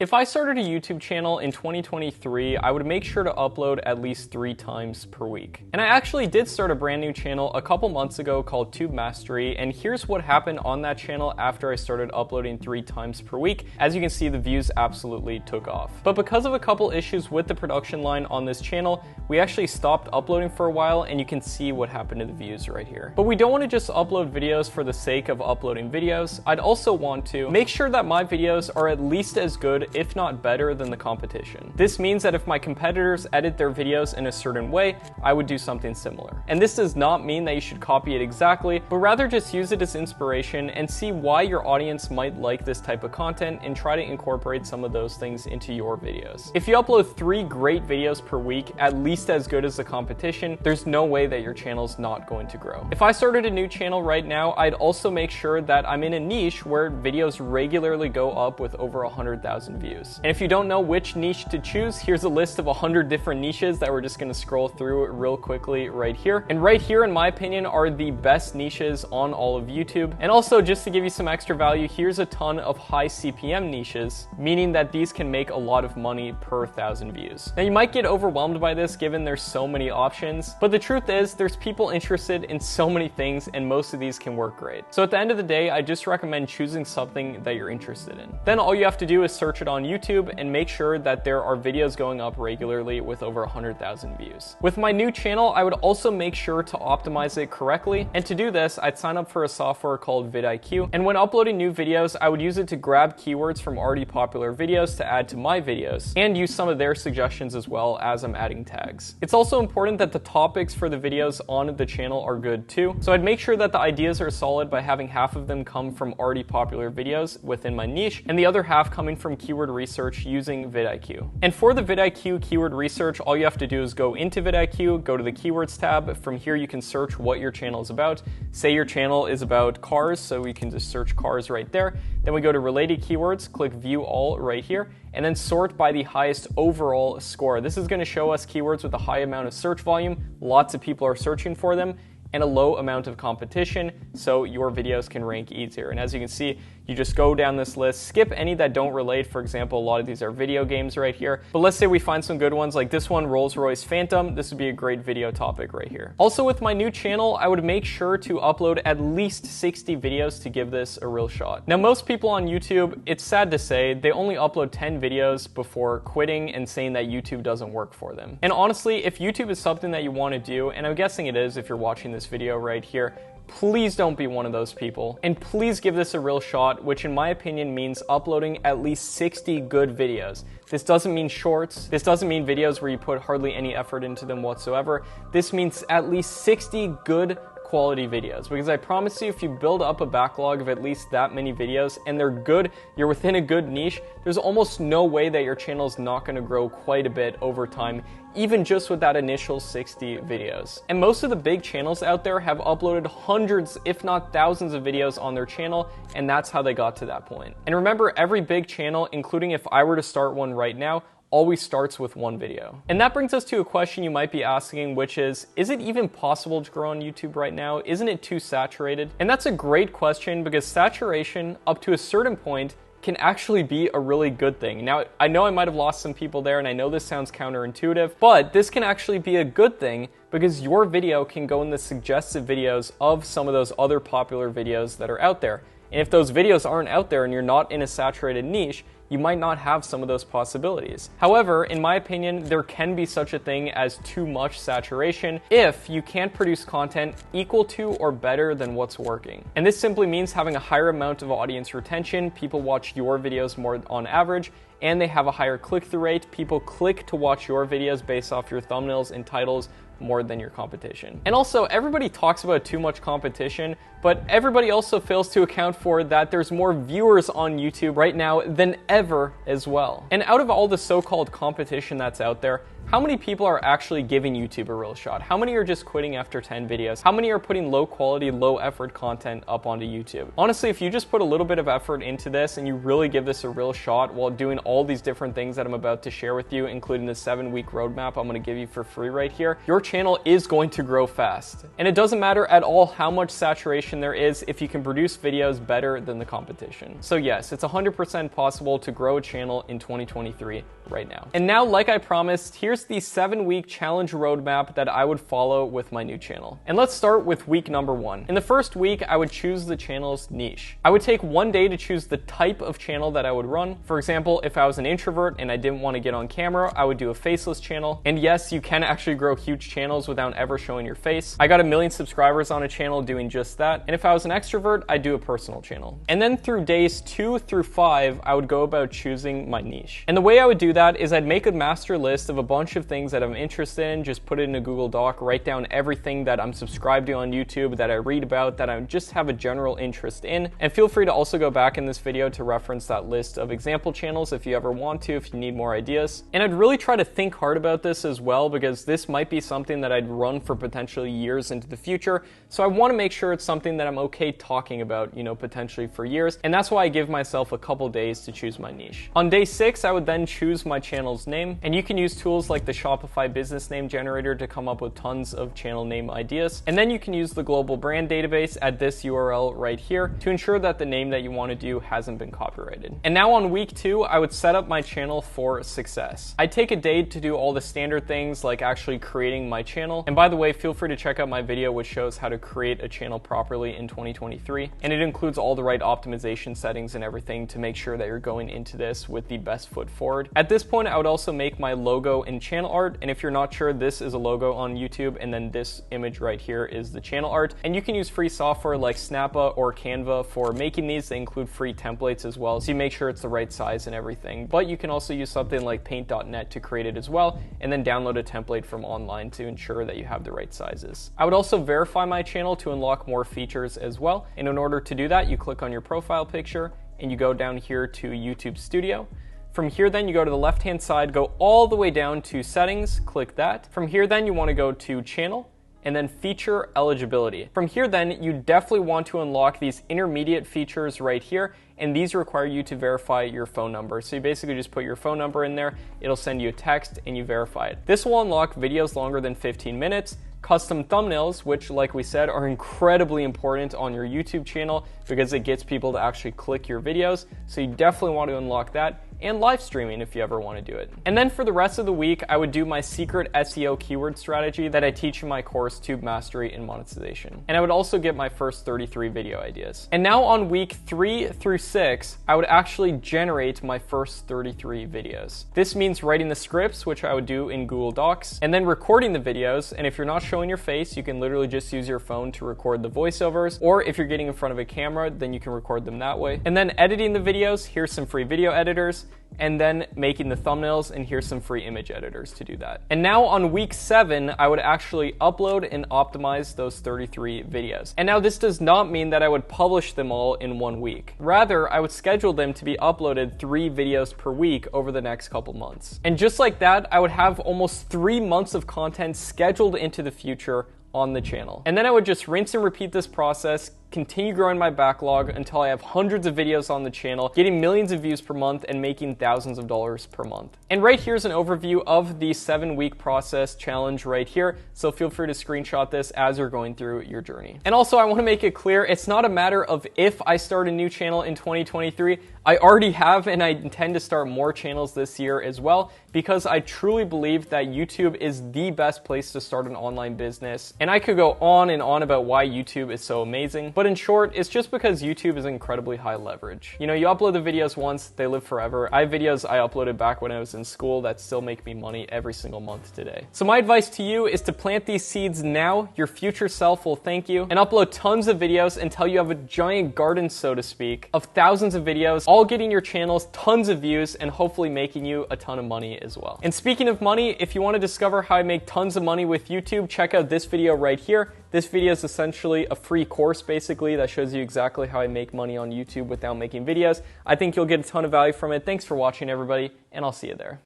If I started a YouTube channel in 2023, I would make sure to upload at least 3 times per week. And I actually did start a brand new channel a couple months ago called Tube Mastery, and here's what happened on that channel after I started uploading 3 times per week. As you can see, the views absolutely took off. But because of a couple issues with the production line on this channel, we actually stopped uploading for a while, and you can see what happened to the views right here. But we don't want to just upload videos for the sake of uploading videos. I'd also want to make sure that my videos are at least as good, if not better, than the competition. This means that if my competitors edit their videos in a certain way, I would do something similar. And this does not mean that you should copy it exactly, but rather just use it as inspiration and see why your audience might like this type of content and try to incorporate some of those things into your videos. If you upload 3 great videos per week, at least as good as the competition, there's no way that your channel's not going to grow. If I started a new channel right now, I'd also make sure that I'm in a niche where videos regularly go up with over 100,000 views. And if you don't know which niche to choose, here's a list of 100 different niches that we're just gonna scroll through real quickly right here. And right here, in my opinion, are the best niches on all of YouTube. And also, just to give you some extra value, here's a ton of high CPM niches, meaning that these can make a lot of money per 1,000 views. Now, you might get overwhelmed by this given there's so many options, but the truth is there's people interested in so many things and most of these can work great. So at the end of the day, I just recommend choosing something that you're interested in. Then all you have to do is search it on YouTube and make sure that there are videos going up regularly with over 100,000 views. With my new channel, I would also make sure to optimize it correctly. And to do this, I'd sign up for a software called vidIQ. And when uploading new videos, I would use it to grab keywords from already popular videos to add to my videos and use some of their suggestions as well as I'm adding tags. It's also important that the topics for the videos on the channel are good too. So I'd make sure that the ideas are solid by having half of them come from already popular videos within my niche and the other half coming from keyword research using vidIQ. And for the vidIQ keyword research, all you have to do is go into vidIQ, go to the keywords tab. From here, you can search what your channel is about. Say your channel is about cars, so we can just search cars right there. Then we go to related keywords, click view all right here, and then sort by the highest overall score. This is going to show us keywords with a high amount of search volume. Lots of people are searching for them, and a low amount of competition, so your videos can rank easier. And as you can see, you just go down this list, skip any that don't relate. For example, a lot of these are video games right here. But let's say we find some good ones like this one, Rolls-Royce Phantom. This would be a great video topic right here. Also, with my new channel, I would make sure to upload at least 60 videos to give this a real shot. Now, most people on YouTube, it's sad to say, they only upload 10 videos before quitting and saying that YouTube doesn't work for them. And honestly, if YouTube is something that you want to do, and I'm guessing it is if you're watching this video right here, please don't be one of those people. And please give this a real shot, which in my opinion means uploading at least 60 good videos. This doesn't mean shorts. This doesn't mean videos where you put hardly any effort into them whatsoever. This means at least 60 good quality videos, because I promise you, if you build up a backlog of at least that many videos and they're good, you're within a good niche, there's almost no way that your channel is not going to grow quite a bit over time, even just with that initial 60 videos. And most of the big channels out there have uploaded hundreds, if not thousands of videos on their channel, and that's how they got to that point. And remember, every big channel, including if I were to start one right now, always starts with one video. And that brings us to a question you might be asking, which is it even possible to grow on YouTube right now? Isn't it too saturated? And that's a great question, because saturation up to a certain point can actually be a really good thing. Now, I know I might have lost some people there, and I know this sounds counterintuitive, but this can actually be a good thing because your video can go in the suggested videos of some of those other popular videos that are out there. And if those videos aren't out there and you're not in a saturated niche, you might not have some of those possibilities. However, in my opinion, there can be such a thing as too much saturation if you can't produce content equal to or better than what's working. And this simply means having a higher amount of audience retention. People watch your videos more on average, and they have a higher click-through rate. People click to watch your videos based off your thumbnails and titles more than your competition. And also, everybody talks about too much competition, but everybody also fails to account for that there's more viewers on YouTube right now than ever as well. And out of all the so-called competition that's out there, how many people are actually giving YouTube a real shot? How many are just quitting after 10 videos? How many are putting low quality, low effort content up onto YouTube? Honestly, if you just put a little bit of effort into this and you really give this a real shot while doing all these different things that I'm about to share with you, including the 7-week roadmap I'm gonna give you for free right here, your channel is going to grow fast. And it doesn't matter at all how much saturation there is if you can produce videos better than the competition. So yes, it's 100% possible to grow a channel in 2023 right now. And now, like I promised, here's the 7-week challenge roadmap that I would follow with my new channel. And let's start with week number 1. In the first week, I would choose the channel's niche. I would take one day to choose the type of channel that I would run. For example, if I was an introvert and I didn't want to get on camera, I would do a faceless channel. And yes, you can actually grow huge channels without ever showing your face. I got 1 million subscribers on a channel doing just that. And if I was an extrovert, I'd do a personal channel. And then through days 2 through 5, I would go about choosing my niche. And the way I would do that is I'd make a master list of a bunch of things that I'm interested in, just put it in a Google Doc, write down everything that I'm subscribed to on YouTube, that I read about, that I just have a general interest in. And feel free to also go back in this video to reference that list of example channels if you ever want to, if you need more ideas. And I'd really try to think hard about this as well, because this might be something that I'd run for potentially years into the future. So I want to make sure it's something that I'm okay talking about, potentially for years. And that's why I give myself a couple days to choose my niche. On day 6, I would then choose my channel's name, and you can use tools like the Shopify business name generator to come up with tons of channel name ideas. And then you can use the global brand database at this URL right here to ensure that the name that you want to do hasn't been copyrighted. And now on week 2, I would set up my channel for success. I'd take a day to do all the standard things like actually creating my channel. And by the way, feel free to check out my video which shows how to create a channel properly in 2023. And it includes all the right optimization settings and everything to make sure that you're going into this with the best foot forward. At this point, I would also make my logo and channel art. And if you're not sure, this is a logo on YouTube, and then this image right here is the channel art. And you can use free software like Snappa or Canva for making these. They include free templates as well, so you make sure it's the right size and everything. But you can also use something like paint.net to create it as well, and then download a template from online to ensure that you have the right sizes. I would also verify my channel to unlock more features as well. And in order to do that, you click on your profile picture and you go down here to YouTube Studio. From here then you go to the left hand side, go all the way down to settings, click that. From here then you want to go to channel and then feature eligibility. From here then you definitely want to unlock these intermediate features right here, and these require you to verify your phone number. So you basically just put your phone number in there, it'll send you a text and you verify it. This will unlock videos longer than 15 minutes, custom thumbnails, which like we said are incredibly important on your YouTube channel because it gets people to actually click your videos. So you definitely want to unlock that, and live streaming if you ever want to do it. And then for the rest of the week, I would do my secret SEO keyword strategy that I teach in my course, Tube Mastery and Monetization. And I would also get my first 33 video ideas. And now on week 3 through 6, I would actually generate my first 33 videos. This means writing the scripts, which I would do in Google Docs, and then recording the videos. And if you're not showing your face, you can literally just use your phone to record the voiceovers, or if you're getting in front of a camera, then you can record them that way. And then editing the videos, here's some free video editors, and then making the thumbnails, and here's some free image editors to do that. And now on week 7, I would actually upload and optimize those 33 videos. And now this does not mean that I would publish them all in 1 week. Rather, I would schedule them to be uploaded 3 videos per week over the next couple months. And just like that, I would have almost 3 months of content scheduled into the future on the channel. And then I would just rinse and repeat this process, continue growing my backlog until I have hundreds of videos on the channel, getting millions of views per month and making thousands of dollars per month. And right here's an overview of the 7-week process challenge right here. So feel free to screenshot this as you're going through your journey. And also I want to make it clear, it's not a matter of if I start a new channel in 2023. I already have, and I intend to start more channels this year as well, because I truly believe that YouTube is the best place to start an online business. And I could go on and on about why YouTube is so amazing. But in short, it's just because YouTube is incredibly high leverage. You upload the videos once, they live forever. I have videos I uploaded back when I was in school that still make me money every single month today. So my advice to you is to plant these seeds now. Your future self will thank you, and upload tons of videos until you have a giant garden, so to speak, of thousands of videos, all getting your channels tons of views and hopefully making you a ton of money as well. And speaking of money, if you want to discover how I make tons of money with YouTube, check out this video right here. This video is essentially a free course basically that shows you exactly how I make money on YouTube without making videos. I think you'll get a ton of value from it. Thanks for watching everybody, and I'll see you there.